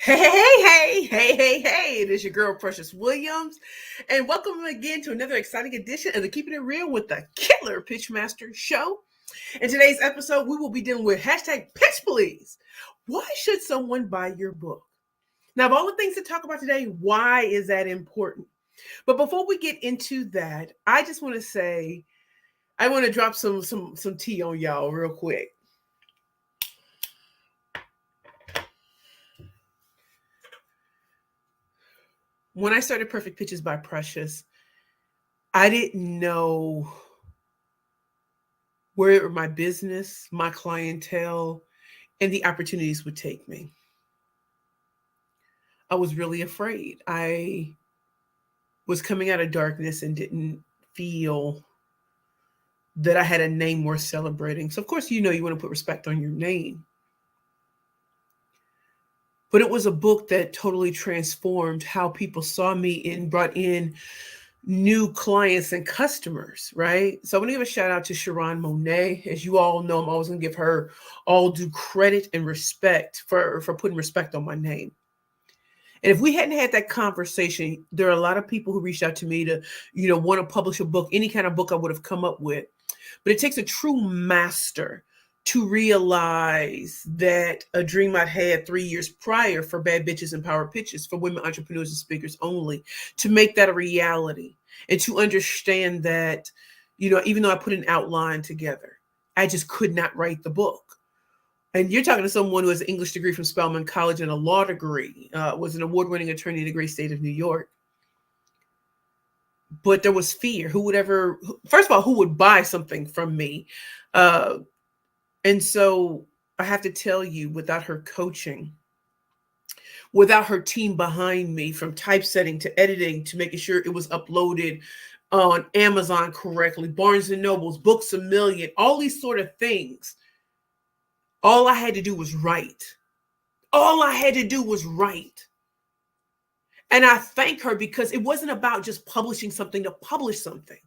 Hey, it is your girl, Precious Williams, and welcome again to another exciting edition of the Keeping It Real with the Killer Pitchmaster Show. In today's episode, we will be dealing with hashtag Pitch Please. Why should someone buy your book? Now, of all the things to talk about today, why is that important? But before we get into that, I just want to say, I want to drop some tea on y'all real quick. When I started Perfect Pitches by Precious, I didn't know where my business, my clientele, and the opportunities would take me. I was really afraid. I was coming out of darkness and didn't feel that I had a name worth celebrating. So, of course, you want to put respect on your name. But it was a book that totally transformed how people saw me and brought in new clients and customers, right? So I want to give a shout out to Sharon Monet. As you all know, I'm always going to give her all due credit and respect for putting respect on my name. And if we hadn't had that conversation, there are a lot of people who reached out to me to, want to publish a book, any kind of book I would have come up with. But it takes a true master to realize that a dream I'd had 3 years prior for Bad Bitches and Power Pitches for women entrepreneurs and speakers only, to make that a reality and to understand that, even though I put an outline together, I just could not write the book. And you're talking to someone who has an English degree from Spelman College and a law degree, was an award-winning attorney in the great state of New York. But there was fear. First of all, who would buy something from me? And so I have to tell you, without her coaching, without her team behind me, from typesetting to editing to making sure it was uploaded on Amazon correctly, Barnes and Nobles, Books A Million, all these sort of things, all I had to do was write. All I had to do was write. And I thank her because it wasn't about just publishing something to publish something.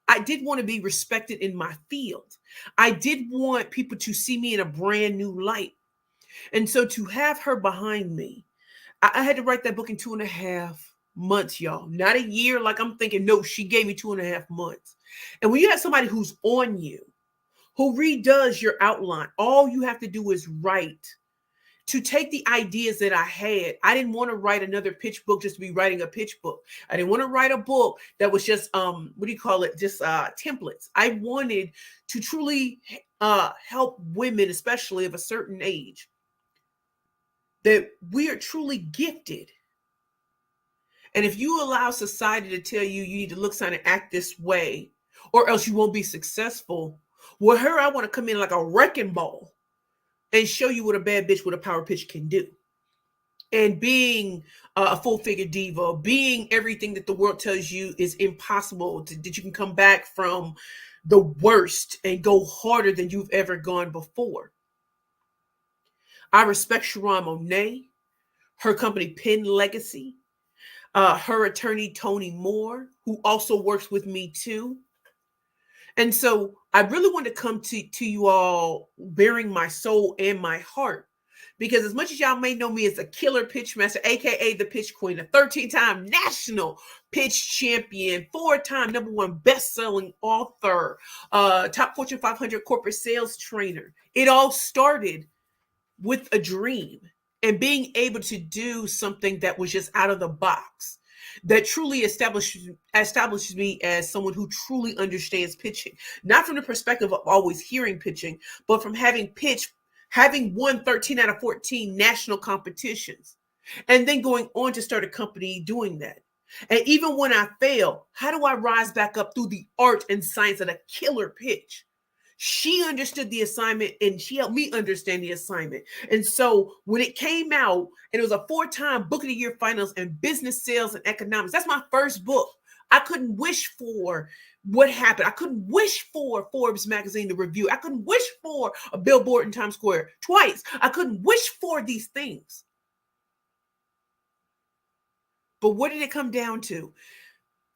I did want to be respected in my field. I did want people to see me in a brand new light. And so to have her behind me, I had to write that book in 2.5 months, y'all. Not a year like I'm thinking. No, she gave me 2.5 months. And when you have somebody who's on you, who redoes your outline, all you have to do is write. To take the ideas that I had, I didn't want to write another pitch book just to be writing a pitch book. I didn't want to write a book that was just just templates. I wanted to truly help women, especially of a certain age, that we are truly gifted. And if you allow society to tell you you need to look, sign, and act this way, or else you won't be successful, with her, I want to come in like a wrecking ball and show you what a bad bitch with a power pitch can do. And being a full-figure diva, being everything that the world tells you is impossible, that you can come back from the worst and go harder than you've ever gone before. I respect Sharon Monet, her company Penn Legacy, her attorney Tony Moore, who also works with me too. And so I really want to come to you all bearing my soul and my heart, because as much as y'all may know me as a killer pitch master, aka the pitch queen, a 13-time national pitch champion, 4-time #1 best-selling author, top Fortune 500 corporate sales trainer, it all started with a dream and being able to do something that was just out of the box, that truly establishes me as someone who truly understands pitching, not from the perspective of always hearing pitching, but from having won 13 out of 14 national competitions, and then going on to start a company doing that. And even when I fail, how do I rise back up through the art and science of a killer pitch? She understood the assignment and she helped me understand the assignment. And so when it came out, and it was a 4-time Book of the Year finals in business, sales, and economics, that's my first book. I couldn't wish for what happened. I couldn't wish for Forbes magazine to review. I couldn't wish for a billboard in Times Square twice. I couldn't wish for these things. But what did it come down to?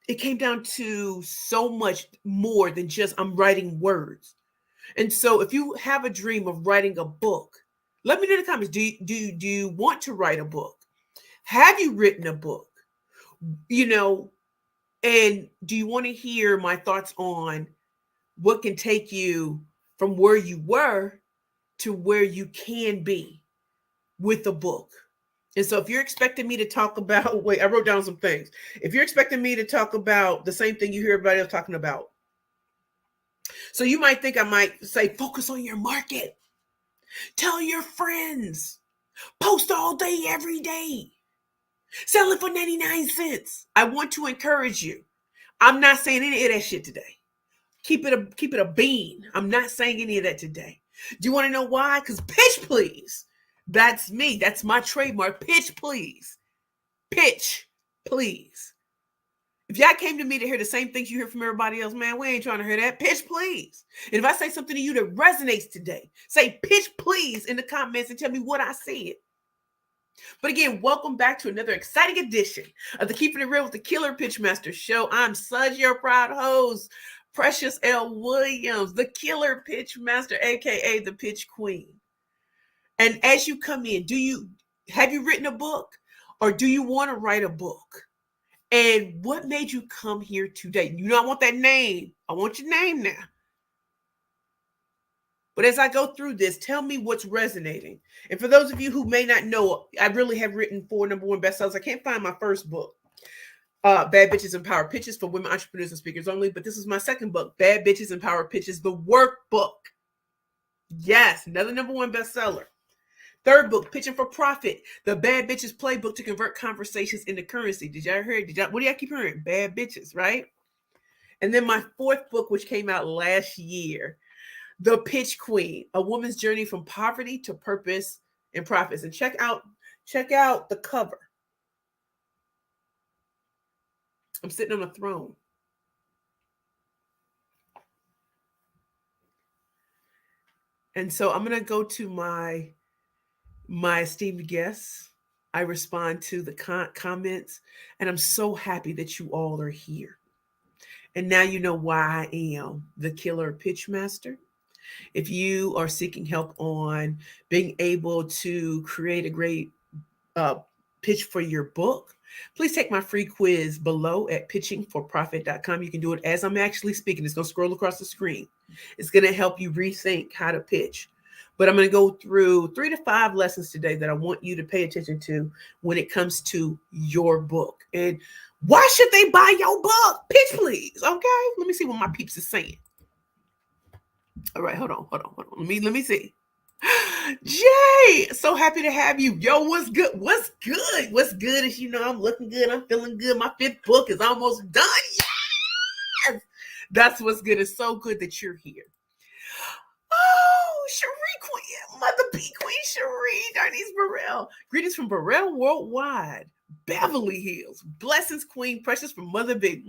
It came down to so much more than just I'm writing words. And so if you have a dream of writing a book, Let me know in the comments. Do you want to write a book? Have you written a book? You know, and do you want to hear my thoughts on what can take you from where you were to where you can be with a book? And so if you're expecting me to talk about, wait, I wrote down some things. If you're expecting me to talk about the same thing you hear everybody else talking about, so you might think I might say, focus on your market. Tell your friends. Post all day, every day. Sell it for 99 cents. I want to encourage you. I'm not saying any of that shit today. Keep it a bean. I'm not saying any of that today. Do you want to know why? Because pitch, please. That's me. That's my trademark. Pitch, please. Pitch, please. If y'all came to me to hear the same things you hear from everybody else, man, we ain't trying to hear that. Pitch, please. And if I say something to you that resonates today, say pitch, please in the comments and tell me what I said. But again, welcome back to another exciting edition of the Keeping It Real with the Killer Pitchmaster show. I'm Sudge, your proud host, Precious L. Williams, the Killer Pitchmaster, aka the Pitch Queen. And as you come in, have you written a book, or do you want to write a book? And what made you come here today? You know, I want that name. I want your name now. But as I go through this, tell me what's resonating. And for those of you who may not know, I really have written 4 #1 bestsellers. I can't find my first book, Bad Bitches and Power Pitches for Women Entrepreneurs and Speakers Only. But this is my second book, Bad Bitches and Power Pitches, the workbook. Yes, another #1 bestseller. Third book, Pitching for Profit, the Bad Bitches Playbook to Convert Conversations into Currency. Did y'all hear it? What do y'all keep hearing? Bad Bitches, right? And then my 4th book, which came out last year, The Pitch Queen, a woman's journey from poverty to purpose and profits. And check out the cover. I'm sitting on a throne. And so I'm going to go to my esteemed guests. I respond to the comments, and I'm so happy that you all are here. And now you know why I am the Killer Pitchmaster. If you are seeking help on being able to create a great pitch for your book, please take my free quiz below at pitchingforprofit.com. You can do it as I'm actually speaking. It's going to scroll across the screen. It's going to help you rethink how to pitch. But I'm going to go through 3 to 5 lessons today that I want you to pay attention to when it comes to your book. And why should they buy your book? Pitch, please. Okay. Let me see what my peeps is saying. All right. Hold on. Let me see. Jay, so happy to have you. Yo, what's good? What's good is, you know, I'm looking good. I'm feeling good. My 5th book is almost done. Yes. That's what's good. It's so good that you're here. Oh, Cherie Queen, Mother P Queen Cherie, Darnese Burrell. Greetings from Burrell Worldwide, Beverly Hills. Blessings, Queen Precious from Mother Big.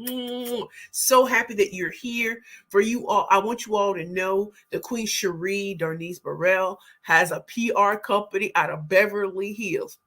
So happy that you're here. For you all, I want you all to know that Queen Cherie Darnese Burrell has a PR company out of Beverly Hills.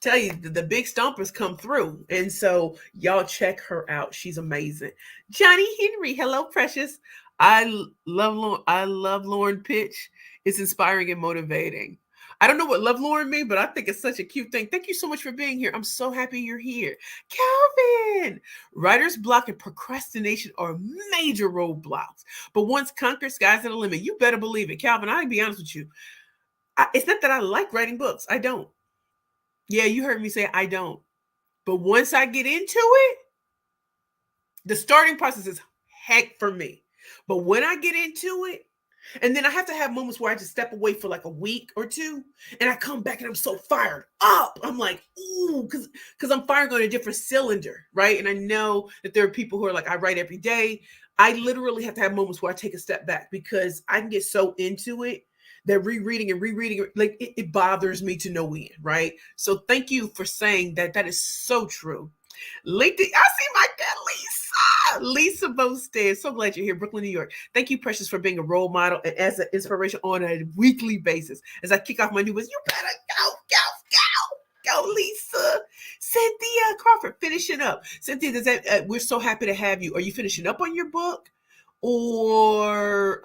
Tell you, the big stompers come through. And so y'all check her out. She's amazing. Johnny Henry. Hello, Precious. I love Lauren Pitch. It's inspiring and motivating. I don't know what love Lauren means, but I think it's such a cute thing. Thank you so much for being here. I'm so happy you're here. Calvin, writer's block and procrastination are major roadblocks, but once conquered, sky's the limit. You better believe it. Calvin, I'll be honest with you. It's not that I like writing books. I don't. Yeah, you heard me say I don't. But once I get into it, the starting process is heck for me. But when I get into it, and then I have to have moments where I just step away for like a week or 2, and I come back and I'm so fired up. I'm like, ooh, because I'm firing on a different cylinder, right? And I know that there are people who are like, I write every day. I literally have to have moments where I take a step back because I can get so into it that rereading, like it bothers me to no end, right? So thank you for saying that. That is so true. I see my girl, Lisa Bosted. So glad you're here, Brooklyn, New York. Thank you, Precious, for being a role model and as an inspiration on a weekly basis. As I kick off my new business, you better go, Lisa. Cynthia Crawford, finishing up. Cynthia, we're so happy to have you. Are you finishing up on your book, or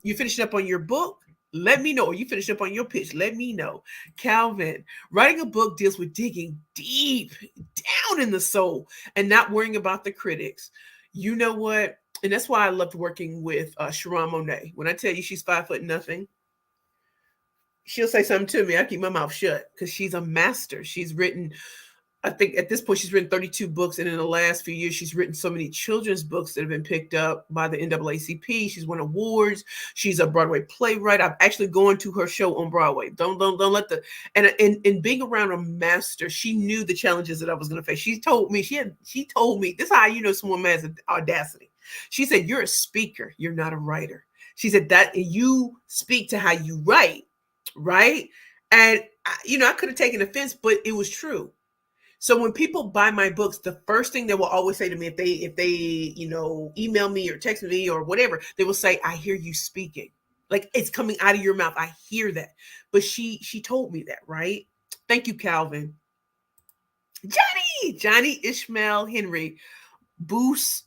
you finishing up on your book? Let me know. Or you finish up on your pitch. Let me know. Calvin, writing a book deals with digging deep down in the soul and not worrying about the critics. You know what? And that's why I loved working with Sharon Monet. When I tell you she's 5 foot nothing, she'll say something to me. I keep my mouth shut because she's a master. She's written, I think at this point, she's written 32 books. And in the last few years, she's written so many children's books that have been picked up by the NAACP. She's won awards. She's a Broadway playwright. I'm actually going to her show on Broadway. Don't let the, and in being around a master, she knew the challenges that I was going to face. She told me, she told me, this is how you know someone has audacity. She said, you're a speaker. You're not a writer. She said that you speak to how you write. Right. And, I could have taken offense, but it was true. So when people buy my books, the first thing they will always say to me, if they, email me or text me or whatever, they will say, I hear you speaking. Like it's coming out of your mouth. I hear that. But she told me that, right? Thank you, Calvin. Johnny Ishmael Henry, Boost.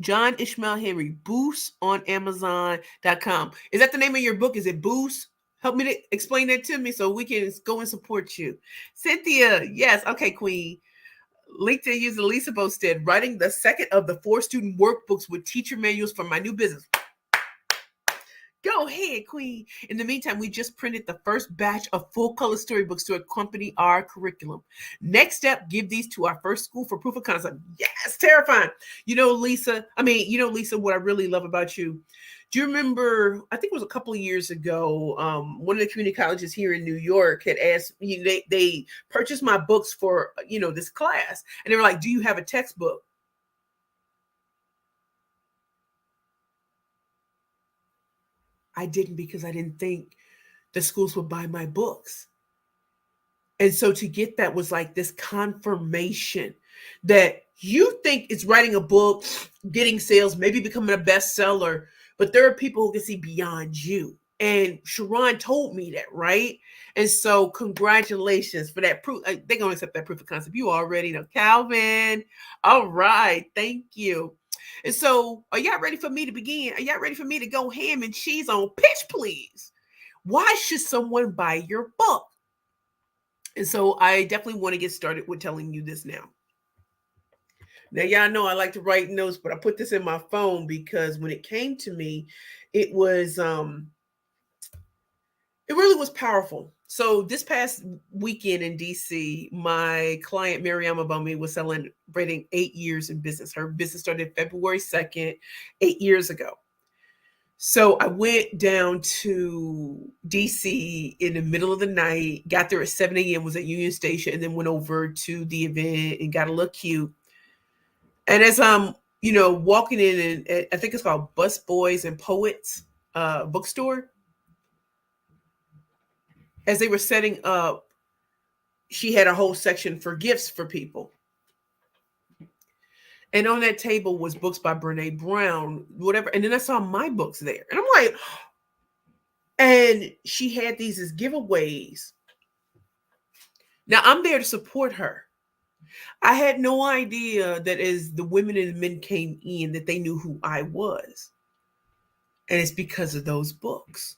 John Ishmael Henry, Boost on Amazon.com. Is that the name of your book? Is it Boost? Help me to explain that to me so we can go and support you. Cynthia, yes. Okay, Queen. LinkedIn user Lisa Bosted, writing the second of the 4 student workbooks with teacher manuals for my new business. Go ahead, Queen. In the meantime, we just printed the first batch of full color storybooks to accompany our curriculum. Next step, give these to our first school for proof of concept. Yes, terrifying. Lisa, what I really love about you. Do you remember, I think it was a couple of years ago, one of the community colleges here in New York had asked, they purchased my books for, this class. And they were like, do you have a textbook? I didn't, because I didn't think the schools would buy my books. And so to get that was like this confirmation that you think it's writing a book, getting sales, maybe becoming a bestseller, but there are people who can see beyond you. And Sharon told me that, right? And so congratulations for that proof. They're going to accept that proof of concept. You already know. Calvin. All right. Thank you. And so are y'all ready for me to begin? Are y'all ready for me to go ham and cheese on pitch, please? Why should someone buy your book? And so I definitely want to get started with telling you this now. Now, y'all know I like to write notes, but I put this in my phone because when it came to me, it was, it really was powerful. So this past weekend in DC, my client, Mariama Bummy, was celebrating 8 years in business. Her business started February 2nd, 8 years ago. So I went down to DC in the middle of the night, got there at 7 a.m., was at Union Station, and then went over to the event and got a little cute. And as I'm, walking in, and I think it's called Bus Boys and Poets bookstore, as they were setting up, she had a whole section for gifts for people. And on that table was books by Brene Brown, whatever. And then I saw my books there. And I'm like, and she had these as giveaways. Now I'm there to support her. I had no idea that as the women and the men came in, that they knew who I was. And it's because of those books.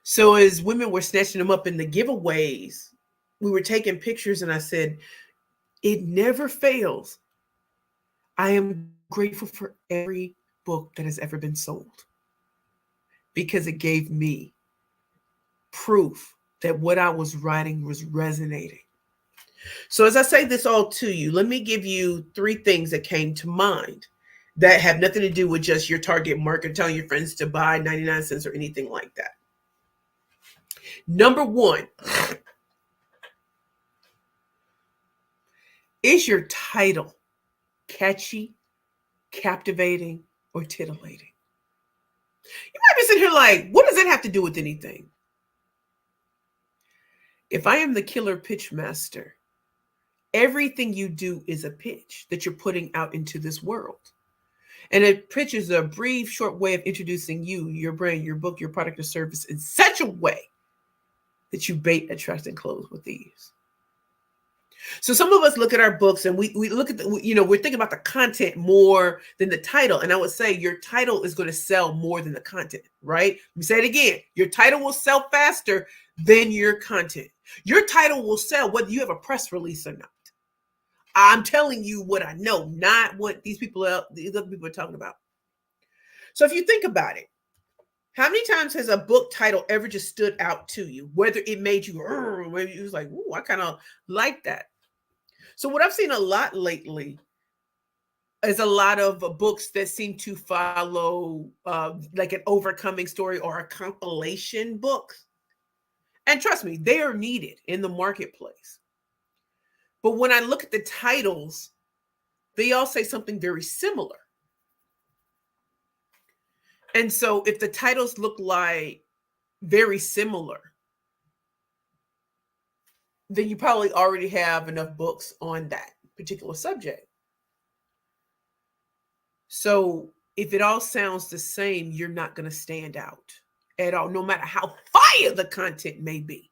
So as women were snatching them up in the giveaways, we were taking pictures, and I said, it never fails. I am grateful for every book that has ever been sold, because it gave me proof that what I was writing was resonating. So as I say this all to you, let me give you 3 things that came to mind that have nothing to do with just your target market, telling your friends to buy 99 cents or anything like that. Number 1, is your title catchy, captivating, or titillating? You might be sitting here like, what does that have to do with anything? If I am the killer pitch master, everything you do is a pitch that you're putting out into this world. And a pitch is a brief, short way of introducing you, your brand, your book, your product or service in such a way that you bait, attract, and close with ease. So some of us look at our books and we look at we're thinking about the content more than the title. And I would say your title is going to sell more than the content, right? Let me say it again. Your title will sell faster than your content. Your title will sell whether you have a press release or not. I'm telling you what I know, not what these other people are talking about. So if you think about it, how many times has a book title ever just stood out to you? Whether it made you, whether you was like, "Ooh, I kind of like that." So what I've seen a lot lately is a lot of books that seem to follow like an overcoming story or a compilation book. And trust me, they are needed in the marketplace. But when I look at the titles, they all say something very similar. And so if the titles look like very similar, then you probably already have enough books on that particular subject. So if it all sounds the same, you're not going to stand out at all, no matter how fire the content may be.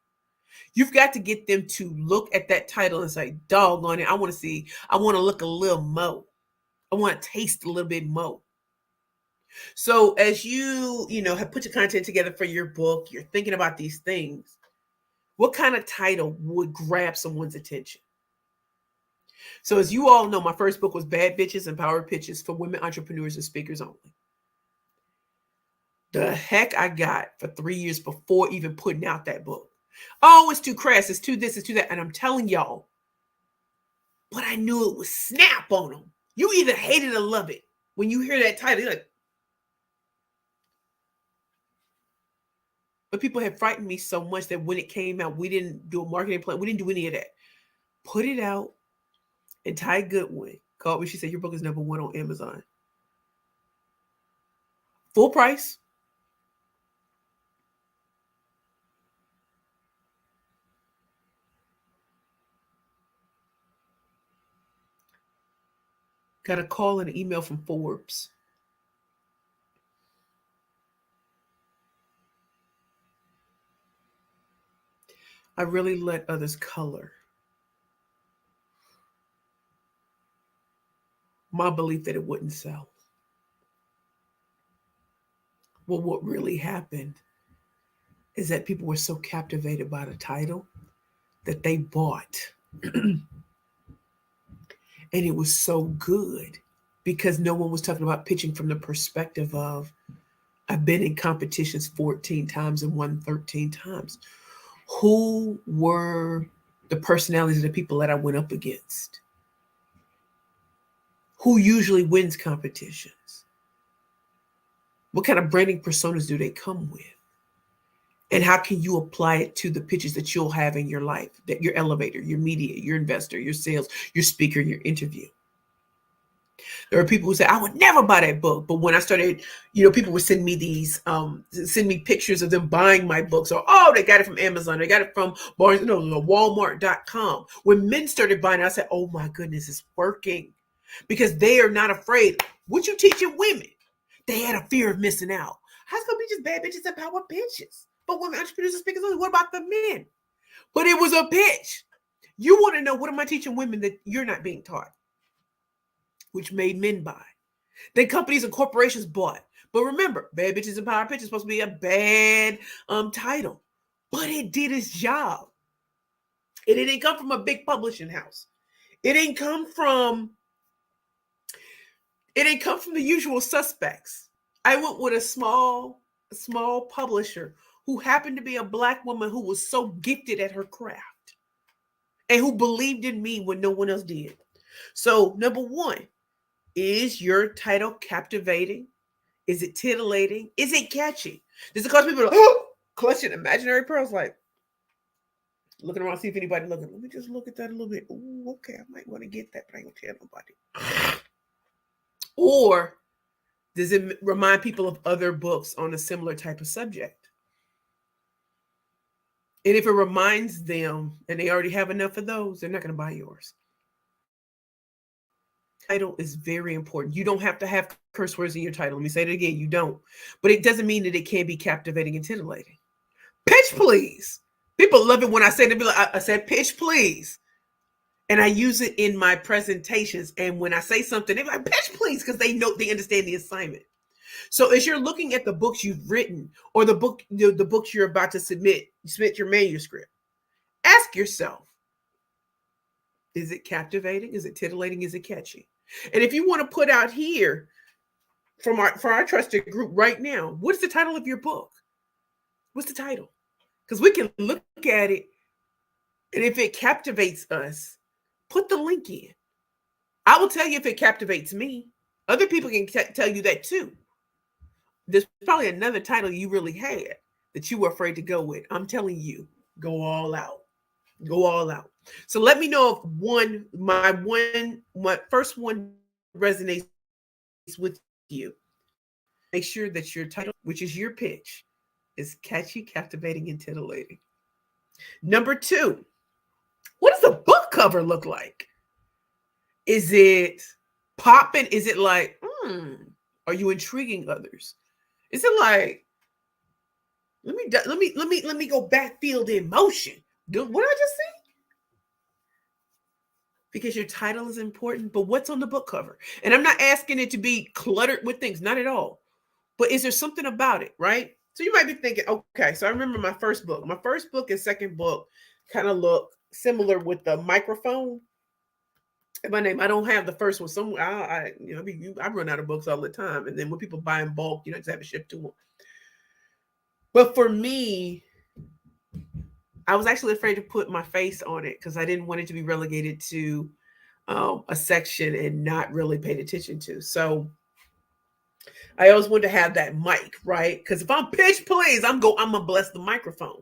You've got to get them to look at that title and say, doggone it, I want to look a little more. I want to taste a little bit more. So as you have put your content together for your book, you're thinking about these things. What kind of title would grab someone's attention? So as you all know, my first book was Bad Bitches and Power Pitches for Women Entrepreneurs and Speakers Only. The heck I got for 3 years before even putting out that book. Oh, it's too crass, it's too this, it's too that. And I'm telling y'all, but I knew it would snap on them. You either hate it or love it. When you hear that title, you're like, but people had frightened me so much that when it came out, we didn't do a marketing plan. We didn't do any of that. Put it out. And Ty Goodwin called me. She said, your book is #1 on Amazon. Full price. Got a call and an email from Forbes. I really let others color my belief that it wouldn't sell. Well, what really happened is that people were so captivated by the title that they bought. And it was so good because no one was talking about pitching from the perspective of, I've been in competitions 14 times and won 13 times. Who were the personalities of the people that I went up against? Who usually wins competitions? What kind of branding personas do they come with? And how can you apply it to the pitches that you'll have in your life, that your elevator, your media, your investor, your sales, your speaker, your interview? There are people who say, I would never buy that book. But when I started, people would send me send me pictures of them buying my books, or, oh, they got it from Amazon. They got it from Walmart.com. When men started buying it, I said, oh my goodness, it's working. Because they are not afraid. What you teaching women? They had a fear of missing out. How's it going to be just bad bitches and power pitches? But women entrepreneurs and speakers only, what about the men? But it was a pitch. You want to know, what am I teaching women that you're not being taught? Which made men buy. Then companies and corporations bought. But remember, Bad Bitches and Power Pitches is supposed to be a bad title. But it did its job. It didn't come from a big publishing house. It didn't come from the usual suspects. I went with a small publisher who happened to be a Black woman who was so gifted at her craft and who believed in me when no one else did. So #1, is your title captivating? Is it titillating? Is it catchy? Does it cause people to clutching imaginary pearls, like looking around, see if anybody looking? Let me just look at that a little bit. Ooh, okay, I might want to get that, but I ain't gonna tell nobody. Or does it remind people of other books on a similar type of subject? And if it reminds them and they already have enough of those, they're not going to buy yours. Title is very important. You don't have to have curse words in your title. Let me say it again. You don't. But it doesn't mean that it can't be captivating and titillating. Pitch, please. People love it when I say, I said, pitch, please. And I use it in my presentations. And when I say something, they're like, pitch please, because they know, they understand the assignment. So as you're looking at the books you've written or the books you're about to submit your manuscript, ask yourself, is it captivating? Is it titillating? Is it catchy? And if you want to put out here for our trusted group right now, what's the title of your book? What's the title? Because we can look at it, and if it captivates us, put the link in. I will tell you if it captivates me. Other people can tell you that too. There's probably another title you really had that you were afraid to go with. I'm telling you, go all out. Go all out. So let me know if my first one resonates with you. Make sure that your title, which is your pitch, is catchy, captivating, and titillating. Number 2, what does the book cover look like? Is it popping? Is it like, are you intriguing others? Is it like, let me go backfield in motion? What did I just say? Because your title is important, but what's on the book cover? And I'm not asking it to be cluttered with things, not at all. But is there something about it, right? So you might be thinking, okay, so I remember my first book. My first book and second book kind of look similar with the microphone. And my name, I don't have the first one. Somewhere, I run out of books all the time. And then when people buy in bulk, just have it shipped to them. But for me, I was actually afraid to put my face on it because I didn't want it to be relegated to a section and not really paid attention to. So I always wanted to have that mic, right? Because if I'm pitch please, I'm gonna bless the microphone.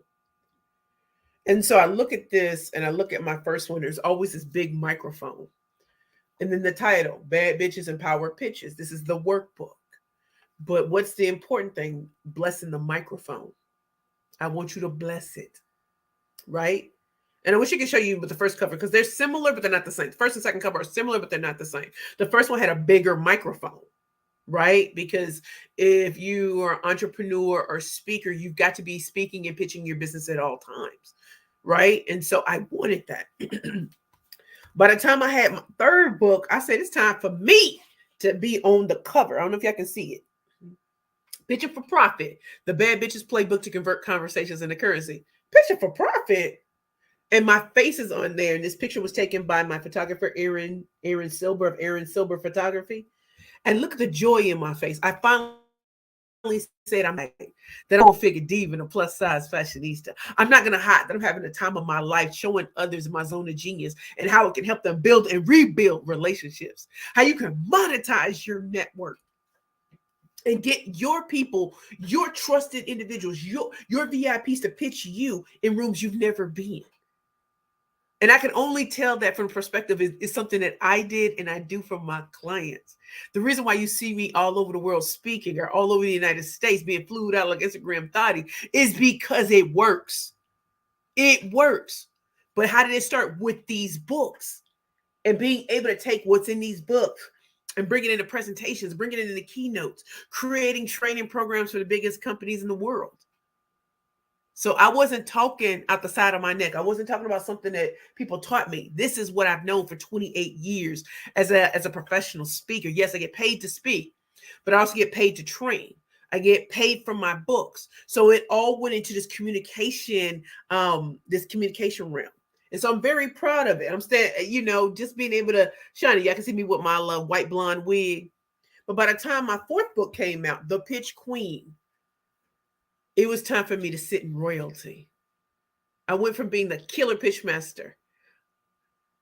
And so I look at this and I look at my first one. There's always this big microphone. And then the title, Bad Bitches and Power Pitches. This is the workbook. But what's the important thing? Blessing the microphone. I want you to bless it, right? And I wish I could show you with the first cover because they're similar, but they're not the same. The first and second cover are similar, but they're not the same. The first one had a bigger microphone, right? Because if you are an entrepreneur or speaker, you've got to be speaking and pitching your business at all times, right? And so I wanted that. By the time I had my third book, I said, it's time for me to be on the cover. I don't know if y'all can see it. Pitching for Profit, the Bad Bitches Playbook to Convert Conversations into Currency. Pitching for Profit. And my face is on there. And this picture was taken by my photographer, Aaron Silber of Aaron Silber Photography. And look at the joy in my face. I finally said I'm that I'm a figure diva and a plus size fashionista. I'm not going to hide that I'm having the time of my life showing others my zone of genius and how it can help them build and rebuild relationships, how you can monetize your network and get your people, your trusted individuals, your VIPs to pitch you in rooms you've never been. And I can only tell that from the perspective is something that I did and I do for my clients. The reason why you see me all over the world speaking or all over the United States being flued out like Instagram thotty is because it works. It works. But how did it start? With these books and being able to take what's in these books and bring it into presentations, bring it into the keynotes, creating training programs for the biggest companies in the world. So I wasn't talking out the side of my neck. I wasn't talking about something that people taught me. This is what I've known for 28 years as a professional speaker. Yes, I get paid to speak, but I also get paid to train. I get paid from my books. So it all went into this communication realm. And so I'm very proud of it. I'm still, just being able to shine it. Y'all can see me with my white blonde wig. But by the time my fourth book came out, The Pitch Queen, it was time for me to sit in royalty. I went from being the killer pitch master,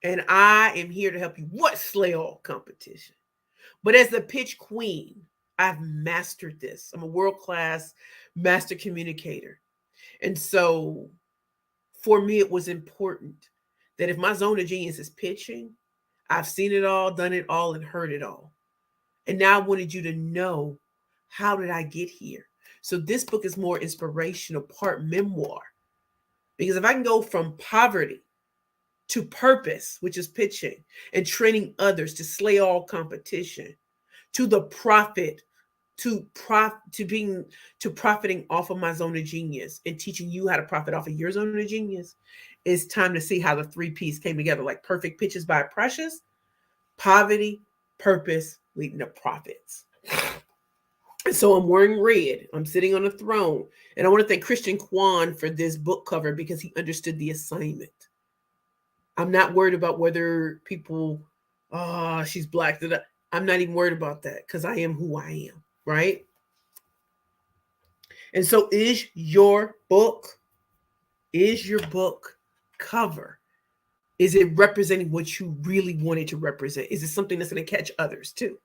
and I am here to help you slay all competition. But as the pitch queen, I've mastered this. I'm a world-class master communicator. And so for me, it was important that if my zone of genius is pitching, I've seen it all, done it all, and heard it all. And now I wanted you to know, how did I get here? So this book is more inspirational, part memoir. Because if I can go from poverty to purpose, which is pitching, and training others to slay all competition, to the profit, to profiting off of my zone of genius and teaching you how to profit off of your zone of genius, it's time to see how the 3 P's came together, like Perfect Pitches by Precious: poverty, purpose, leading to profits. And so I'm wearing red. I'm sitting on a throne. And I want to thank Christian Kwan for this book cover because he understood the assignment. I'm not worried about whether people, she's black. I'm not even worried about that because I am who I am, right? And so is your book cover? Is it representing what you really wanted to represent? Is it something that's going to catch others too?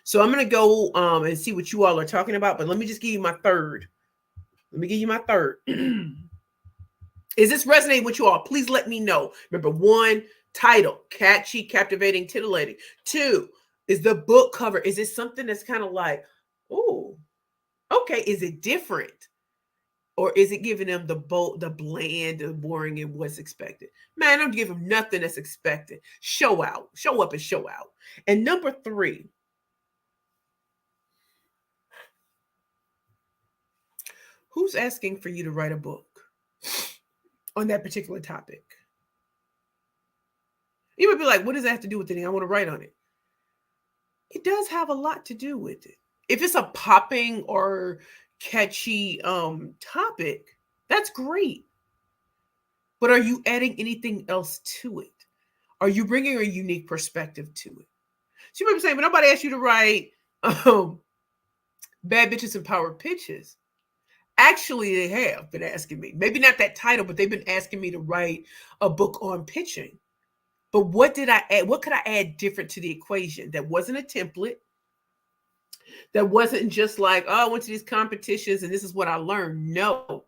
So I'm going to go and see what you all are talking about, but let me just give you my third. Is this resonating with you all? Please let me know. Remember, 1, title, catchy, captivating, titillating. 2, is the book cover. Is it something that's kind of like, oh, okay, is it different? Or is it giving them the bland, the boring, and what's expected? Man, I'm giving them nothing that's expected. Show out. Show up and show out. And number 3, who's asking for you to write a book on that particular topic? You would be like, what does that have to do with anything? I want to write on it. It does have a lot to do with it. If it's a popping or catchy topic, that's great. But are you adding anything else to it? Are you bringing a unique perspective to it? So you might be saying, but nobody asked you to write Bad Bitches and Power Pitches. Actually, they have been asking me. Maybe not that title, but they've been asking me to write a book on pitching. But what did I add? What could I add different to the equation that wasn't a template? That wasn't just like, oh, I went to these competitions and this is what I learned. No.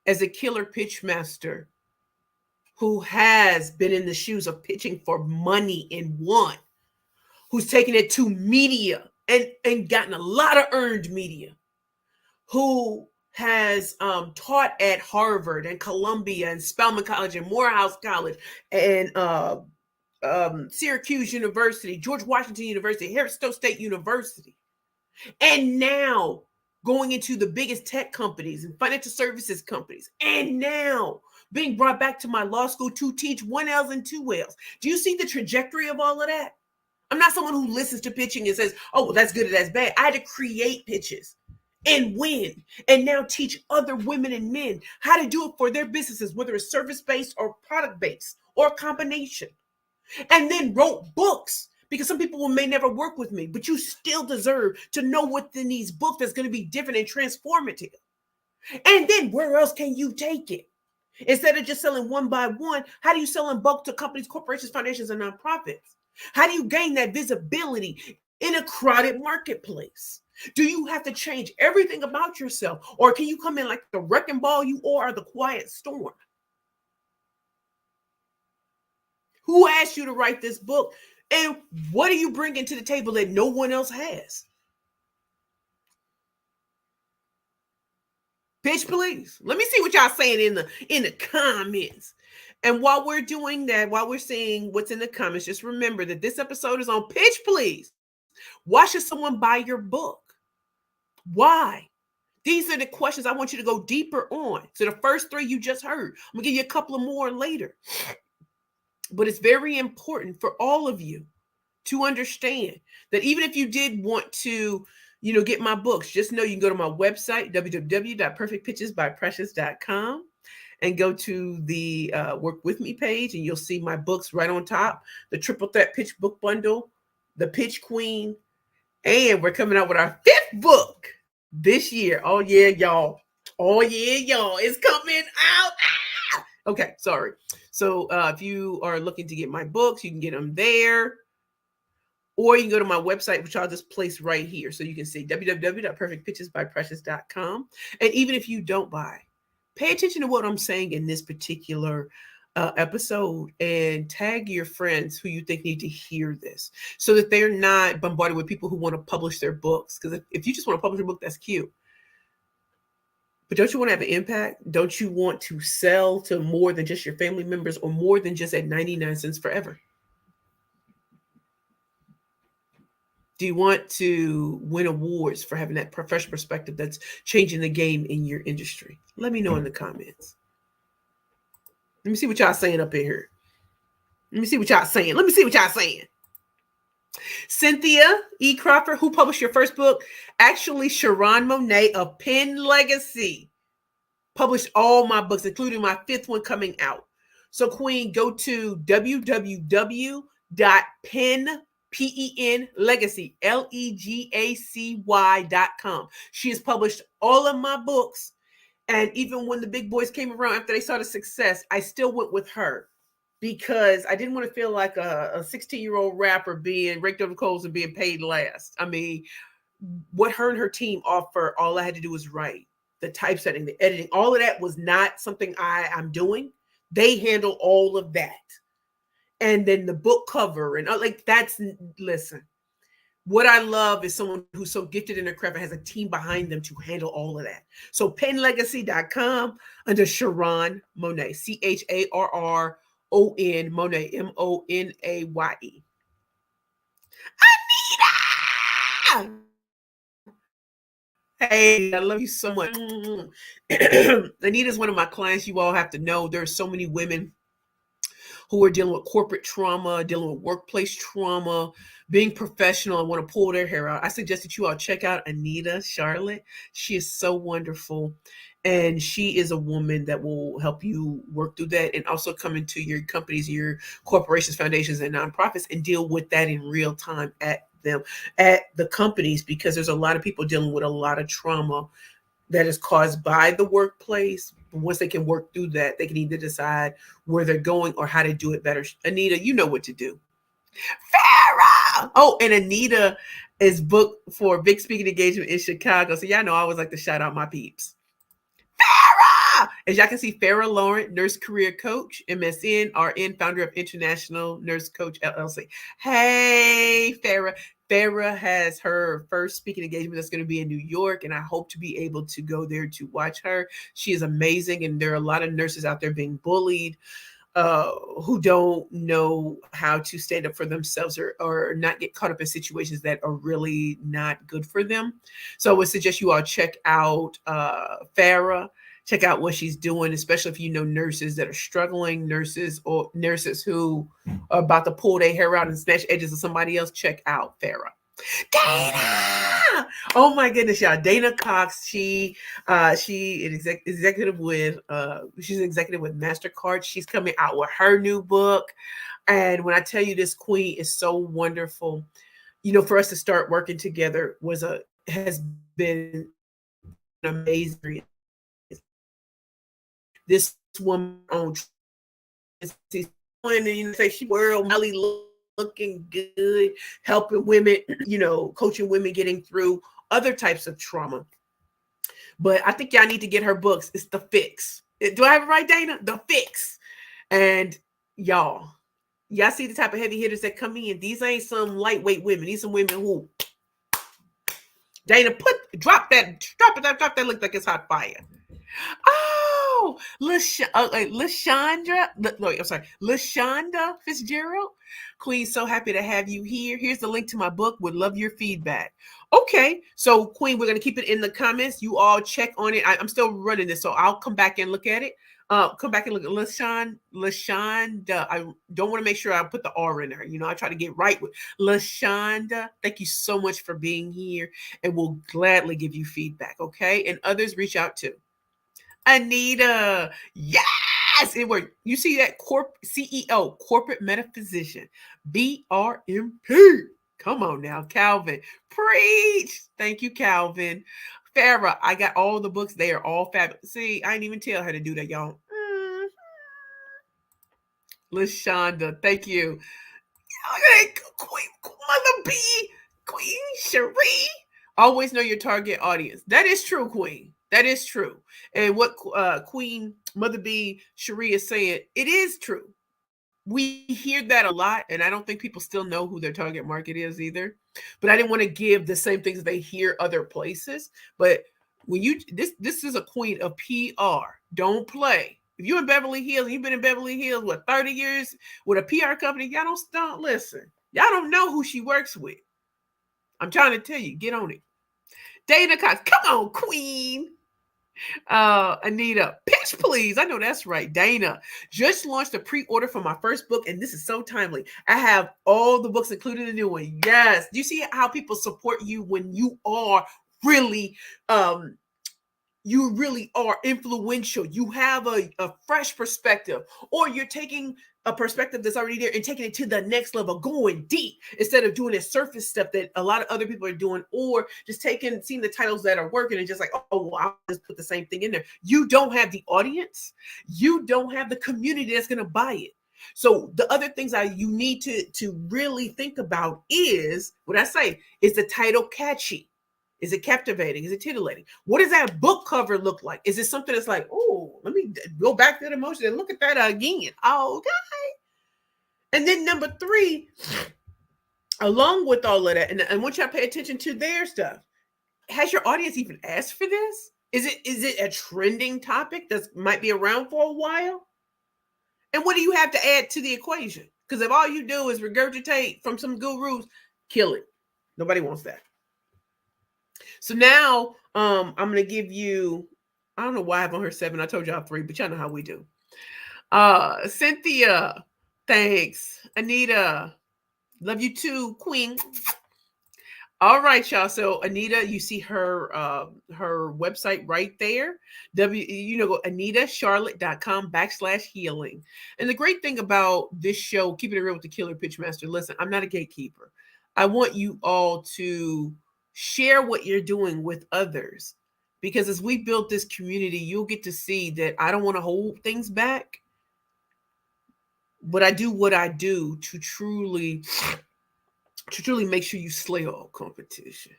As a killer pitch master who has been in the shoes of pitching for money and won, who's taken it to media and gotten a lot of earned media, who has taught at Harvard and Columbia and Spelman College and Morehouse College and Syracuse University, George Washington University, Harris State University. And now going into the biggest tech companies and financial services companies. And now being brought back to my law school to teach 1Ls and 2Ls. Do you see the trajectory of all of that? I'm not someone who listens to pitching and says, oh, well, that's good or that's bad. I had to create pitches and win, and now teach other women and men how to do it for their businesses, whether it's service-based or product-based or a combination. And then wrote books, because some people may never work with me, but you still deserve to know what's in these books that's going to be different and transformative. And then where else can you take it? Instead of just selling one by one, how do you sell in bulk to companies, corporations, foundations, and nonprofits? How do you gain that visibility in a crowded marketplace? Do you have to change everything about yourself? Or can you come in like the wrecking ball you are, or the quiet storm? Who asked you to write this book? And what are you bringing to the table that no one else has? Pitch, please. Let me see what y'all saying in the comments. And while we're doing that, while we're seeing what's in the comments, just remember that this episode is on Pitch Please. Why should someone buy your book? Why? These are the questions I want you to go deeper on. So the first 3 you just heard. I'm going to give you a couple of more later. But it's very important for all of you to understand that even if you did want to, get my books, just know you can go to my website, www.perfectpitchesbyprecious.com, and go to the Work With Me page, and you'll see my books right on top, the Triple Threat Pitch Book Bundle, the Pitch Queen, and we're coming out with our 5th book this year. Oh, yeah, y'all. It's coming out. Okay, sorry. So if you are looking to get my books, you can get them there. Or you can go to my website, which I'll just place right here. So you can see www.perfectpitchesbyprecious.com. And even if you don't buy, pay attention to what I'm saying in this particular episode and tag your friends who you think need to hear this so that they're not bombarded with people who want to publish their books. Because if you just want to publish a book, that's cute. But don't you want to have an impact? Don't you want to sell to more than just your family members or more than just at 99 cents forever? Do you want to win awards for having that professional perspective that's changing the game in your industry? Let me know in the comments. Let me see what y'all saying up in here. Let me see what y'all saying. Let me see what y'all saying. Cynthia E. Crawford, who published your first book? Actually, Sharon Monet of Pen Legacy published all my books, including my 5th one coming out. So, Queen, go to www.penlegacy, legacy.com. She has published all of my books. And even when the big boys came around after they saw the success, I still went with her because I didn't want to feel like a 16-year-old rapper being raked over the coals and being paid last. I mean, what her and her team offer, all I had to do was write. The typesetting, the editing, all of that was not something I'm doing. They handle all of that. And then the book cover and like that's, listen, what I love is someone who's so gifted in their craft and has a team behind them to handle all of that. So penlegacy.com under Sharon Monet, Charron Monet, Monaye. Anita! Hey, I love you so much. Anita's one of my clients. You all have to know there are so many women who are dealing with corporate trauma, dealing with workplace trauma, being professional and want to pull their hair out. I suggest that you all check out Anita Charlotte. She is so wonderful. And she is a woman that will help you work through that and also come into your companies, your corporations, foundations, and nonprofits and deal with that in real time at the companies, because there's a lot of people dealing with a lot of trauma that is caused by the workplace. Once they can work through that, they can either decide where they're going or how to do it better. Anita, you know what to do. Farrah! Oh, and Anita is booked for a big speaking engagement in Chicago. So y'all know I always like to shout out my peeps. Farrah! As y'all can see, Farrah Lauren, nurse career coach, MSN, RN, founder of International Nurse Coach LLC. Hey, Farrah. Farrah has her first speaking engagement that's going to be in New York, and I hope to be able to go there to watch her. She is amazing, and there are a lot of nurses out there being bullied who don't know how to stand up for themselves or not get caught up in situations that are really not good for them. So I would suggest you all check out Farrah. Check out what she's doing, especially if you know nurses that are struggling, nurses or nurses who are about to pull their hair out and snatch edges of somebody else. Check out Farrah. Dana! Oh my goodness, y'all. Dana Cox, she is executive with she's an executive with MasterCard. She's coming out with her new book. And when I tell you, this queen is so wonderful, you know, for us to start working together has been amazing. This woman on and say she world Molly looking good, helping women, you know, coaching women getting through other types of trauma. But I think y'all need to get her books. It's The Fix. Do I have it right, Dana? The Fix. And y'all see the type of heavy hitters that come in. These ain't some lightweight women. These are women who, Dana, drop that link like it's hot fire. Oh, LaShonda Fitzgerald. Queen, so happy to have you here. Here's the link to my book. Would love your feedback. Okay, so Queen, we're going to keep it in the comments. You all check on it. I'm still running this, so I'll come back and look at it. Come back and look at LaShonda. I don't want to make sure I put the R in there. You know, I try to get right with LaShonda. Thank you so much for being here, and we'll gladly give you feedback. Okay, and others reach out too. Anita, yes, it worked. You see that CEO, corporate metaphysician, BRMP. Come on now, Calvin, preach. Thank you, Calvin. Farrah, I got all the books. They are all fabulous. See, I didn't even tell her to do that, y'all. LaShonda, thank you. Queen, Mother B, Queen Cherie. Always know your target audience. That is true, Queen. That is true. And what Queen Mother B Cherie is saying, it is true. We hear that a lot, and I don't think people still know who their target market is either. But I didn't want to give the same things they hear other places. But when you this is a queen of PR. Don't play. If you're in Beverly Hills, you've been in Beverly Hills, 30 years with a PR company, y'all don't listen. Y'all don't know who she works with. I'm trying to tell you, get on it. Dana Cox, come on, Queen. Anita, pitch please. I know that's right. Dana just launched a pre-order for my first book, and this is so timely. I have all the books, including the new one. Yes. Do you see how people support you when you are really you really are influential? You have a fresh perspective, or you're taking a perspective that's already there and taking it to the next level, going deep instead of doing the surface stuff that a lot of other people are doing, or just seeing the titles that are working and just like, oh, well, I'll just put the same thing in there. You don't have the audience, you don't have the community that's going to buy it. So the other things you need to really think about is what I say: is the title catchy? Is it captivating? Is it titillating? What does that book cover look like? Is it something that's like, oh, let me go back to the emotion and look at that again? Oh, okay. And then number 3, along with all of that, and I want you to pay attention to their stuff. Has your audience even asked for this? Is it a trending topic that might be around for a while? And what do you have to add to the equation? Because if all you do is regurgitate from some gurus, kill it. Nobody wants that. So now I'm going to give you, I don't know why I have on her 7. I told y'all 3, but y'all know how we do. Cynthia, thanks. Anita, love you too, Queen. All right, y'all. So Anita, you see her her website right there. Go AnitaCharlotte.com/healing. And the great thing about this show, Keeping It Real with the Killer Pitchmaster, listen, I'm not a gatekeeper. I want you all to share what you're doing with others, because as we build this community, you'll get to see that I don't want to hold things back, but I do what I do to truly make sure you slay all competition.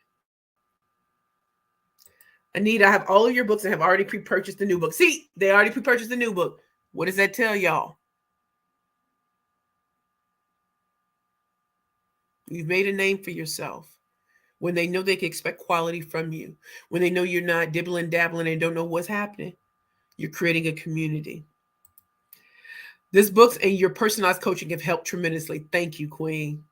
Anita, I have all of your books and have already pre-purchased the new book. See, they already pre-purchased the new book. What does that tell y'all? You've made a name for yourself. When they know they can expect quality from you, when they know you're not dibbling, dabbling, and don't know what's happening, you're creating a community. This books and your personalized coaching have helped tremendously. Thank you, Queen.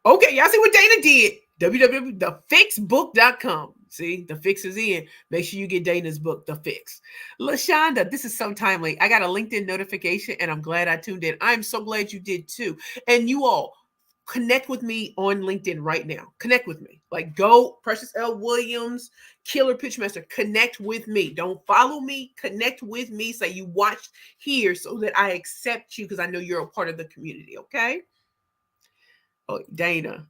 Okay, y'all see what Dana did? www.thefixbook.com. See, The Fix is in. Make sure you get Dana's book, The Fix. LaShonda, this is so timely. I got a LinkedIn notification, and I'm glad I tuned in. I'm so glad you did too. And you all, connect with me on LinkedIn right now. Connect with me. Like, go Precious L. Williams, Killer Pitchmaster. Connect with me. Don't follow me. Connect with me. Say you watched here so that I accept you, because I know you're a part of the community. Okay. Oh, Dana,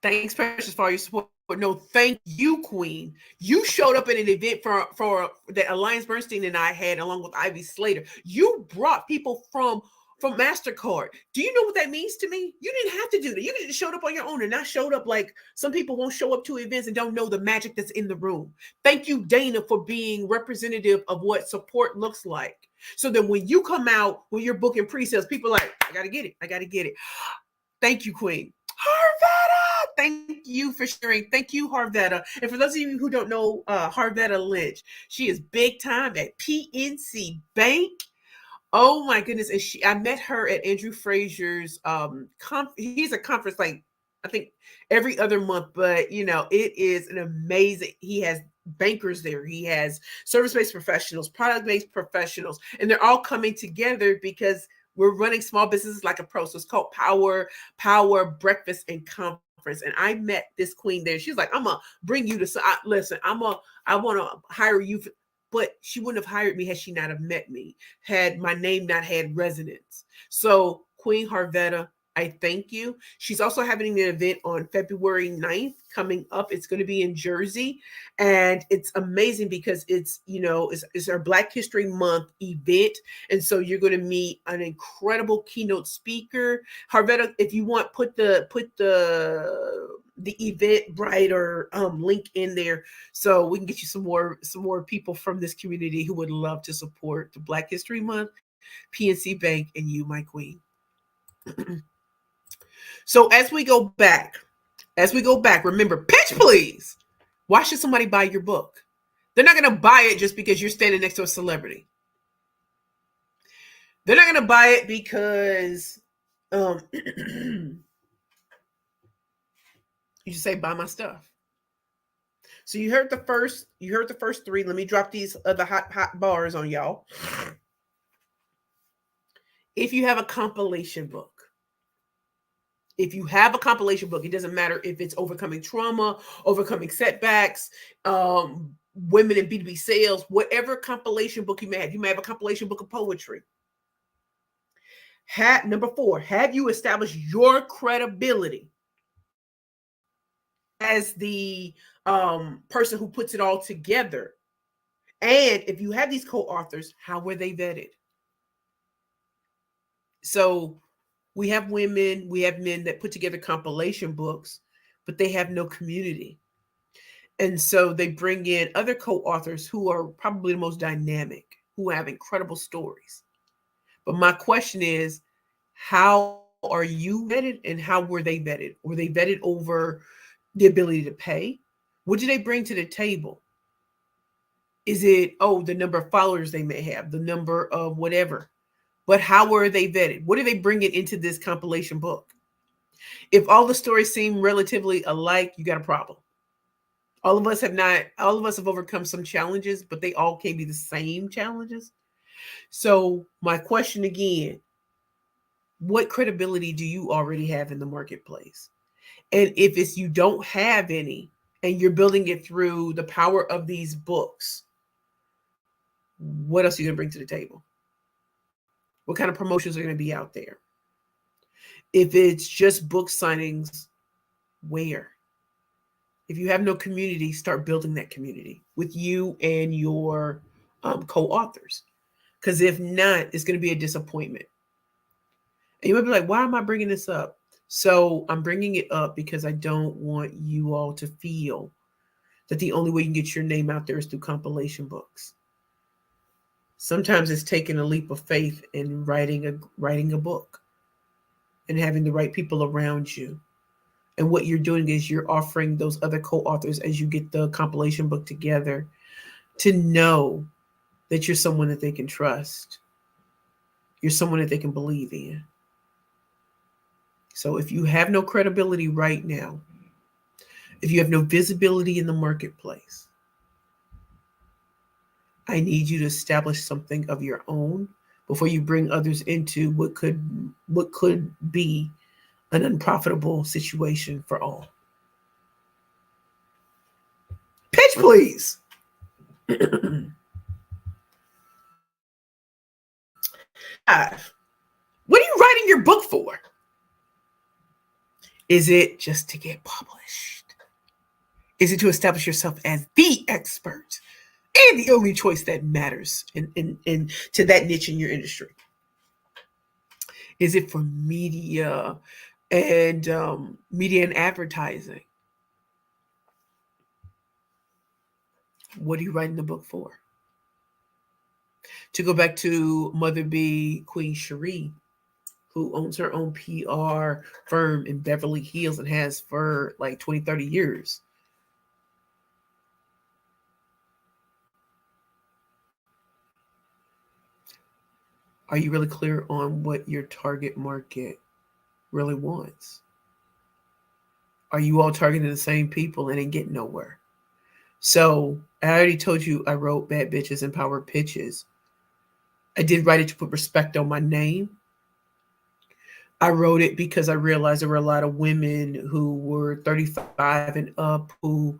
thanks, Precious, for all your support. No, thank you, Queen. You showed up at an event for that Alliance Bernstein and I had, along with Ivy Slater. You brought people from MasterCard. Do you know what that means to me? You didn't have to do that. You just showed up on your own, and not showed up like some people won't show up to events and don't know the magic that's in the room. Thank you, Dana, for being representative of what support looks like. So that when you come out, when you're booking pre-sales, people are like, I got to get it. I got to get it. Thank you, Queen. Harvetta, thank you for sharing. Thank you, Harvetta. And for those of you who don't know Harvetta Lynch, she is big time at PNC Bank. Oh my goodness. And I met her at Andrew Frazier's he's a conference, like I think every other month, but it is an amazing, he has bankers there, he has service-based professionals, product-based professionals, and they're all coming together because we're running small businesses like a pro. So it's called Power Breakfast and Conference. And I met this queen there. She's like, I'm gonna bring you to listen, I want to hire you but she wouldn't have hired me had she not have met me, had my name not had resonance. So Queen Harvetta, I thank you. She's also having an event on February 9th coming up. It's going to be in Jersey. And it's amazing because it's our Black History Month event. And so you're going to meet an incredible keynote speaker. Harvetta, if you want, put the Eventbrite or link in there so we can get you some more people from this community who would love to support the Black History Month, PNC Bank, and you, my queen. So as we go back, remember, pitch please. Why should somebody buy your book? They're not going to buy it just because you're standing next to a celebrity. They're not going to buy it because You just say, buy my stuff. So you heard the first three. Let me drop these other hot bars on y'all. If you have a compilation book, it doesn't matter if it's overcoming trauma, overcoming setbacks, women in B2B sales, whatever compilation book you may have. You may have a compilation book of poetry. Number 4, have you established your credibility as the person who puts it all together? And if you have these co-authors, how were they vetted? So we have women, we have men that put together compilation books, but they have no community. And so they bring in other co-authors who are probably the most dynamic, who have incredible stories. But my question is, how are you vetted and how were they vetted? Were they vetted over the ability to pay? What do they bring to the table? Is it, the number of followers they may have, the number of whatever? But how were they vetted? What are they bringing into this compilation book? If all the stories seem relatively alike, you got a problem. All of us have overcome some challenges, but they all can't be the same challenges. So my question again, what credibility do you already have in the marketplace? And if it's you don't have any and you're building it through the power of these books, what else are you going to bring to the table? What kind of promotions are going to be out there? If it's just book signings, where? If you have no community, start building that community with you and your co-authors. Because if not, it's going to be a disappointment. And you might be like, why am I bringing this up? So I'm bringing it up because I don't want you all to feel that the only way you can get your name out there is through compilation books. Sometimes it's taking a leap of faith in writing a book and having the right people around you. And what you're doing is you're offering those other co-authors, as you get the compilation book together, to know that you're someone that they can trust. You're someone that they can believe in. So if you have no credibility right now, if you have no visibility in the marketplace, I need you to establish something of your own before you bring others into what could be an unprofitable situation for all. Pitch, please. What are you writing your book for? Is it just to get published? Is it to establish yourself as the expert and the only choice that matters in to that niche in your industry? Is it for media and advertising? What are you writing the book for? To go back to Mother B, Queen Cherie, who owns her own PR firm in Beverly Hills and has for like 20, 30 years. Are you really clear on what your target market really wants? Are you all targeting the same people and ain't getting nowhere? So I already told you I wrote Bad Bitches and Power Pitches. I did write it to put respect on my name. I wrote it because I realized there were a lot of women who were 35 and up who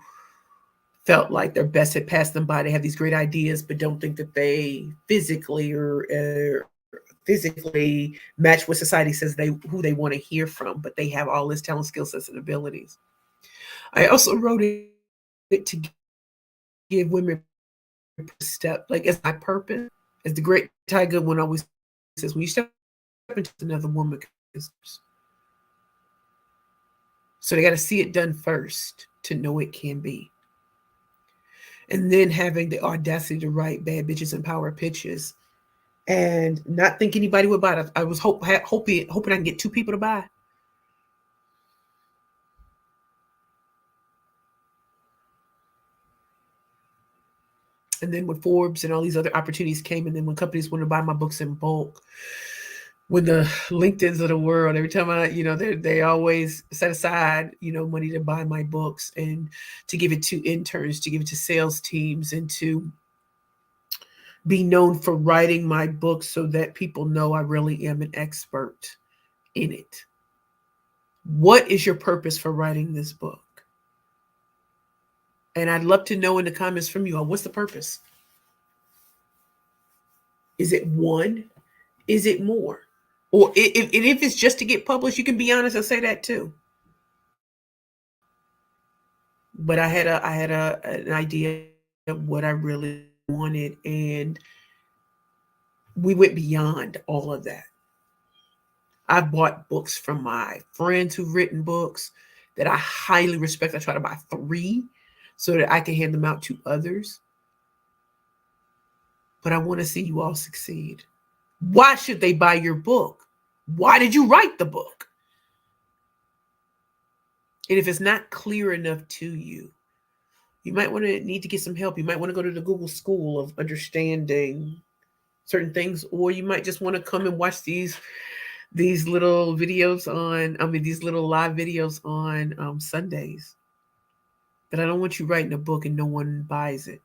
felt like their best had passed them by. They have these great ideas, but don't think that they physically match what society says who they want to hear from, but they have all this talent, skill sets, and abilities. I also wrote it to give women a step, like as my purpose, as the great Ty Goodwin always says, when you step into another woman, so they got to see it done first to know it can be. And then having the audacity to write Bad Bitches and Power Pitches and not think anybody would buy it. I was hoping I can get 2 people to buy. And then when Forbes and all these other opportunities came, and then when companies wanted to buy my books in bulk, when the LinkedIn's of the world, every time they always set aside, money to buy my books and to give it to interns, to give it to sales teams, and to be known for writing my books so that people know I really am an expert in it. What is your purpose for writing this book? And I'd love to know in the comments from you all, what's the purpose? Is it one? Is it more? Or if it's just to get published, you can be honest and say that too. But I had an idea of what I really wanted, and we went beyond all of that. I bought books from my friends who've written books that I highly respect. I try to buy 3 so that I can hand them out to others. But I want to see you all succeed. Why should they buy your book? Why did you write the book? And if it's not clear enough to you, you might need to get some help. You might want to go to the Google School of Understanding certain things, or you might just want to come and watch these little videos these little live videos on Sundays. But I don't want you writing a book and no one buys it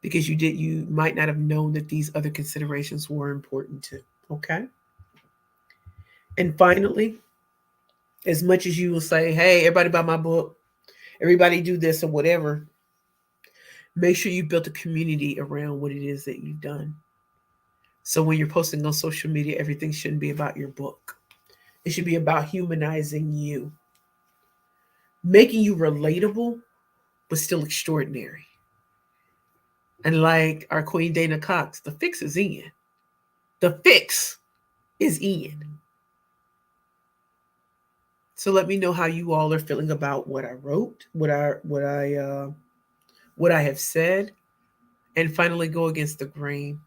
because you might not have known that these other considerations were important too. Okay. And finally, as much as you will say, hey, everybody buy my book, everybody do this or whatever, make sure you built a community around what it is that you've done. So when you're posting on social media, everything shouldn't be about your book. It should be about humanizing you, making you relatable, but still extraordinary. And like our Queen Dana Cox, the fix is in. The fix is in. So let me know how you all are feeling about what I wrote, what I have said, and finally go against the grain.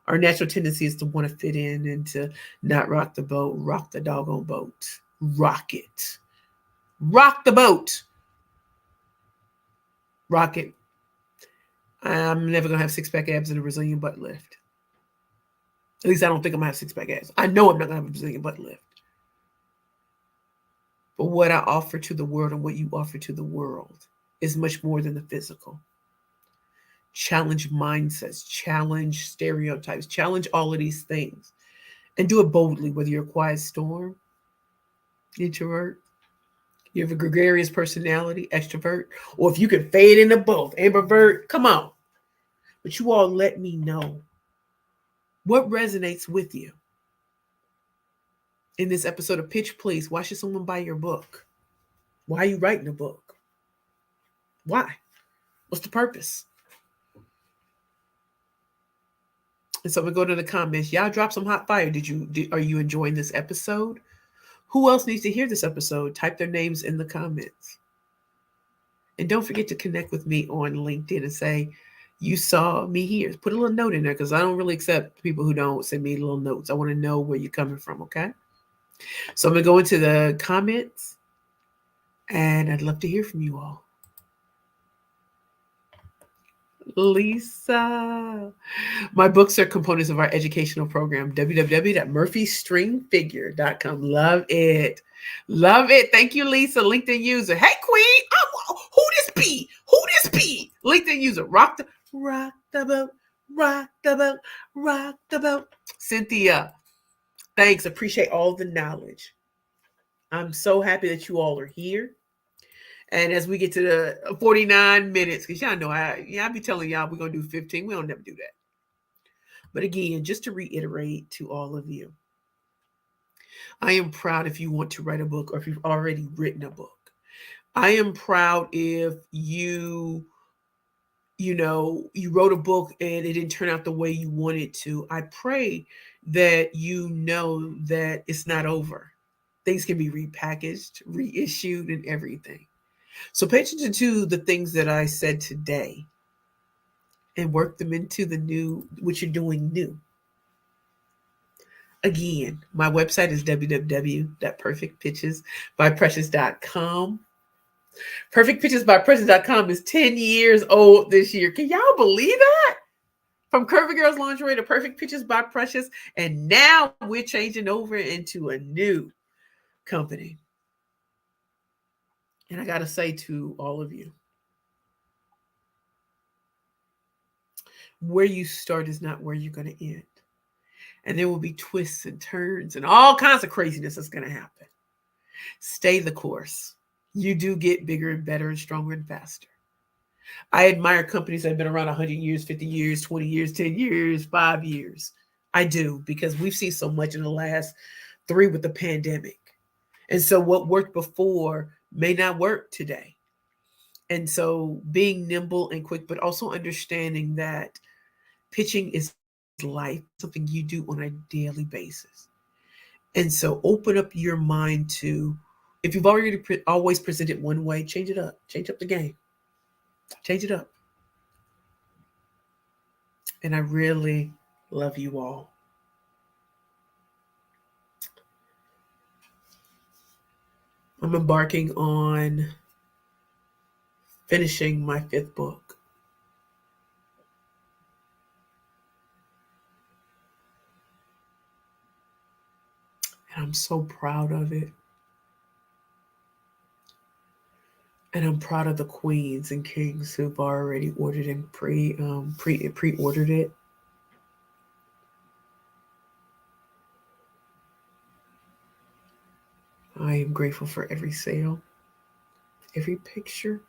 Our natural tendency is to want to fit in and to not rock the boat. Rock the doggone boat. Rock it. Rock the boat. Rock it. I'm never going to have 6-pack abs and a Brazilian butt lift. At least I don't think I'm going to have 6-pack abs. I know I'm not going to have a Brazilian butt lift. But what I offer to the world and what you offer to the world is much more than the physical. Challenge mindsets, challenge stereotypes, challenge all of these things, and do it boldly, whether you're a quiet storm, introvert, you have a gregarious personality, extrovert, or if you can fade into both, ambivert, come on. But you all let me know what resonates with you. In this episode of Pitch Please, why should someone buy your book? Why are you writing a book? Why? What's the purpose? And so we go to the comments. Y'all drop some hot fire. Are you enjoying this episode? Who else needs to hear this episode? Type their names in the comments. And don't forget to connect with me on LinkedIn and say, you saw me here. Put a little note in there because I don't really accept people who don't send me little notes. I want to know where you're coming from, okay? So I'm going to go into the comments and I'd love to hear from you all. Lisa. My books are components of our educational program, www.murphystringfigure.com. Love it. Love it. Thank you, Lisa. LinkedIn user. Hey, Queen. Who this be? Who this be? LinkedIn user. Rock the boat. Rock the boat. Rock the boat. Cynthia. Thanks. Appreciate all the knowledge. I'm so happy that you all are here. And as we get to the 49 minutes, because y'all know I be telling y'all we're going to do 15. We don't never do that. But again, just to reiterate to all of you, I am proud if you want to write a book or if you've already written a book. I am proud if you wrote a book and it didn't turn out the way you wanted to. I pray that you know that it's not over. Things can be repackaged, reissued, and everything. So pay attention to the things that I said today and work them into the new, what you're doing new. Again, my website is www.perfectpitchesbyprecious.com. Perfectpitchesbyprecious.com is 10 years old this year. Can y'all believe that? From Curvy Girls Lingerie to Perfect Pictures by Precious. And now we're changing over into a new company. And I got to say to all of you, where you start is not where you're going to end. And there will be twists and turns and all kinds of craziness that's going to happen. Stay the course. You do get bigger and better and stronger and faster. I admire companies that have been around 100 years, 50 years, 20 years, 10 years, 5 years. I do, because we've seen so much in the last 3 with the pandemic. And so what worked before may not work today. And so being nimble and quick, but also understanding that pitching is life, something you do on a daily basis. And so open up your mind to, if you've already always presented one way, change it up. Change up the game. Change it up. And I really love you all. I'm embarking on finishing my 5th book. And I'm so proud of it. And I'm proud of the queens and kings who've already ordered and pre-ordered it. I am grateful for every sale, every picture,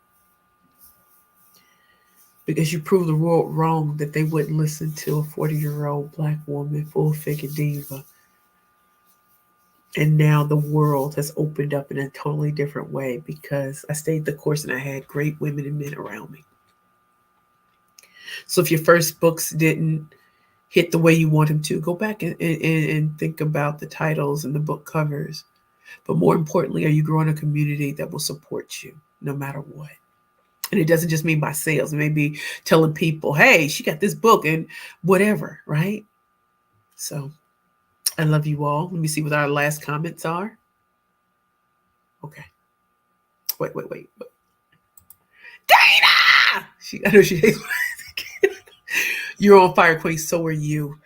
because you proved the world wrong that they wouldn't listen to a 40-year-old Black woman, full-figure diva. And now the world has opened up in a totally different way because I stayed the course and I had great women and men around me. So if your first books didn't hit the way you want them to, go back and think about the titles and the book covers. But more importantly, are you growing a community that will support you no matter what? And it doesn't just mean by sales. It may be telling people, hey, she got this book and whatever, right? So I love you all. Let me see what our last comments are. Okay. Wait. Dana! I know she hates You're on fire, Queen. So are you.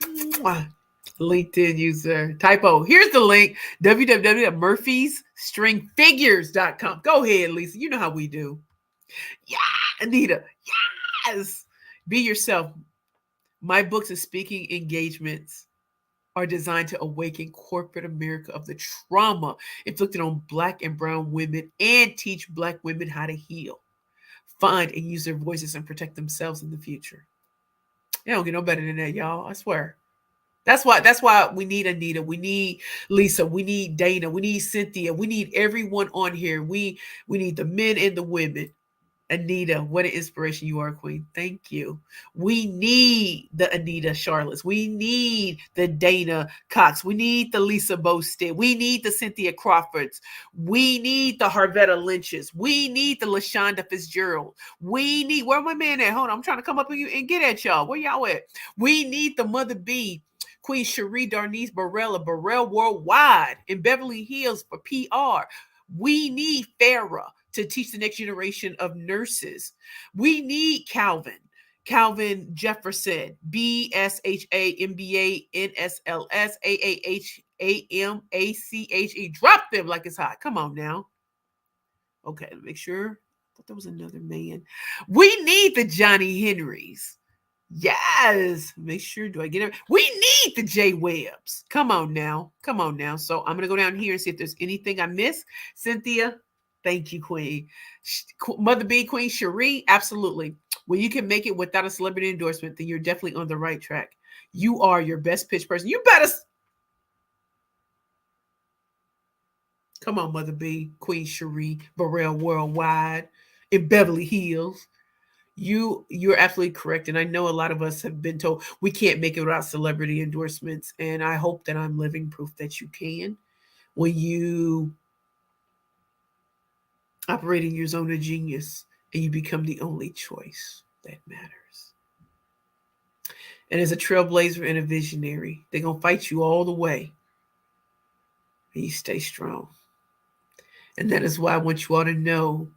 LinkedIn user. Typo. Here's the link. www.murphysstringfigures.com. Go ahead, Lisa. You know how we do. Yeah, Anita. Yes. Be yourself. My books and speaking engagements are designed to awaken corporate America of the trauma inflicted on Black and brown women and teach Black women how to heal, find and use their voices and protect themselves in the future. They don't get no better than that, y'all. I swear. That's why we need Anita. We need Lisa. We need Dana. We need Cynthia. We need everyone on here. We need the men and the women. Anita, what an inspiration you are, Queen. Thank you. We need the Anita Charlottes. We need the Dana Cox. We need the Lisa Bosted. We need the Cynthia Crawfords. We need the Harvetta Lynches. We need the LaShonda Fitzgerald. We need, where my man at? Hold on, I'm trying to come up and get at y'all. Where y'all at? We need the Mother B, Queen Cherie Darnice Barella, Burrell Worldwide in Beverly Hills for PR. We need Farrah to teach the next generation of nurses. We need Calvin Jefferson, BSHA, MBA, NSLS, AAH, AMACHE. Drop them like it's hot. Come on now. Okay, make sure. I thought there was another man. We need the Johnny Henrys. Yes. Make sure. Do I get it? We need the J Webbs. Come on now. So I'm going to go down here and see if there's anything I missed. Cynthia, thank you, Queen. Mother B, Queen Cherie, absolutely. When you can make it without a celebrity endorsement, then you're definitely on the right track. You are your best pitch person. You better. Come on, Mother B, Queen Cherie, Burrell Worldwide in Beverly Hills. You're absolutely correct. And I know a lot of us have been told we can't make it without celebrity endorsements. And I hope that I'm living proof that you can. When you operate in your zone of genius and you become the only choice that matters. And as a trailblazer and a visionary, they're going to fight you all the way. And you stay strong. And that is why I want you all to know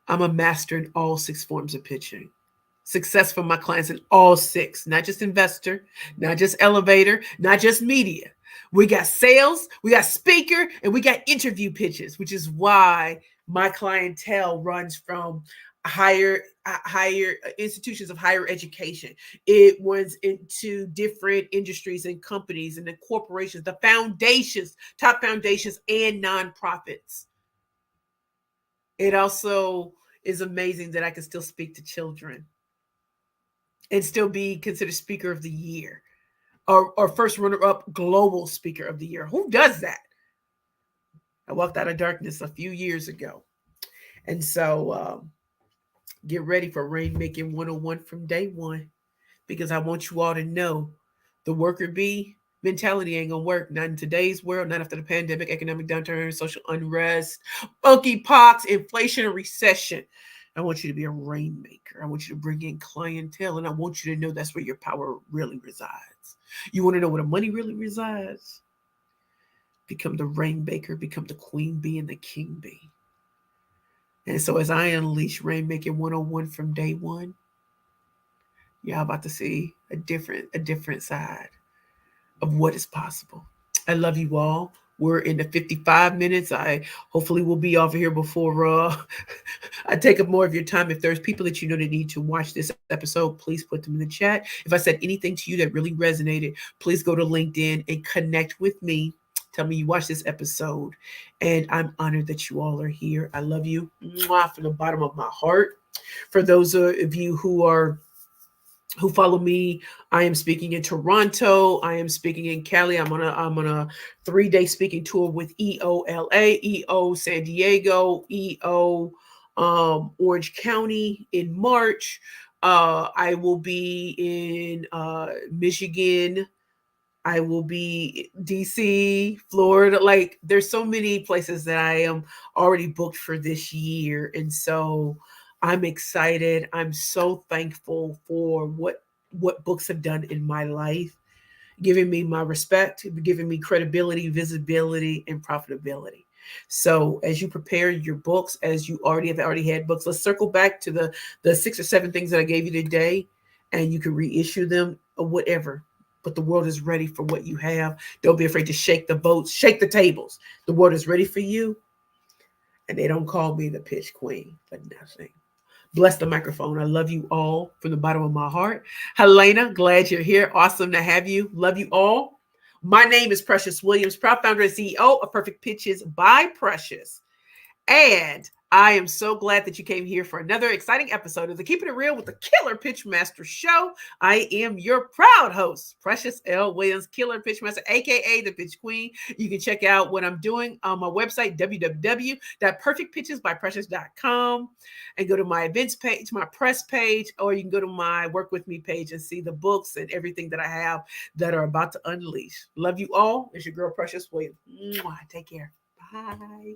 I'm a master in all 6 forms of pitching. success for my clients in all six, not just investor, not just elevator, not just media. We got sales, we got speaker, and we got interview pitches, which is why my clientele runs from higher institutions of higher education. It runs into different industries and companies and the corporations, the foundations, top foundations, and nonprofits. It also is amazing that I can still speak to children and still be considered speaker of the year or first runner up global speaker of the year. Who does that? I walked out of darkness a few years ago. And so get ready for Rainmaking 101 from day one, because I want you all to know the worker bee mentality ain't gonna work. Not in today's world, not after the pandemic, economic downturn, social unrest, monkeypox, inflation, and recession. I want you to be a rainmaker. I want you to bring in clientele, and I want you to know that's where your power really resides. You want to know where the money really resides? Become the rainmaker, become the queen bee and the king bee. And so as I unleash Rainmaking 101 from day one, y'all about to see a different side of what is possible. I love you all. We're in the 55 minutes. I hopefully will be off of here before I take up more of your time. If there's people that you know that need to watch this episode, please put them in the chat. If I said anything to you that really resonated, please go to LinkedIn and connect with me. Tell me you watched this episode, and I'm honored that you all are here. I love you from the bottom of my heart. For those of you who follow me, I am speaking in Toronto. I am speaking in Cali. I'm on a 3-day speaking tour with EOLA, EO San Diego, EO Orange County in March. I will be in Michigan. I will be DC, Florida. Like, there's so many places that I am already booked for this year. And so I'm excited. I'm so thankful for what books have done in my life, giving me my respect, giving me credibility, visibility, and profitability. So as you prepare your books, as you already had books, let's circle back to the 6 or 7 things that I gave you today, and you can reissue them or whatever. But the world is ready for what you have. Don't be afraid to shake the boats, shake the tables. The world is ready for you. And they don't call me the pitch queen for nothing. Bless the microphone. I love you all from the bottom of my heart. Helena, glad you're here. Awesome to have you. Love you all. My name is Precious Williams, proud founder and CEO of Perfect Pitches by Precious. And I am so glad that you came here for another exciting episode of the Keeping It Real with the Killer Pitch Master Show. I am your proud host, Precious L. Williams, Killer Pitch Master, aka the Pitch Queen. You can check out what I'm doing on my website, www.perfectpitchesbyprecious.com, and go to my events page, my press page, or you can go to my Work With Me page and see the books and everything that I have that are about to unleash. Love you all. It's your girl, Precious Williams. Take care. Bye.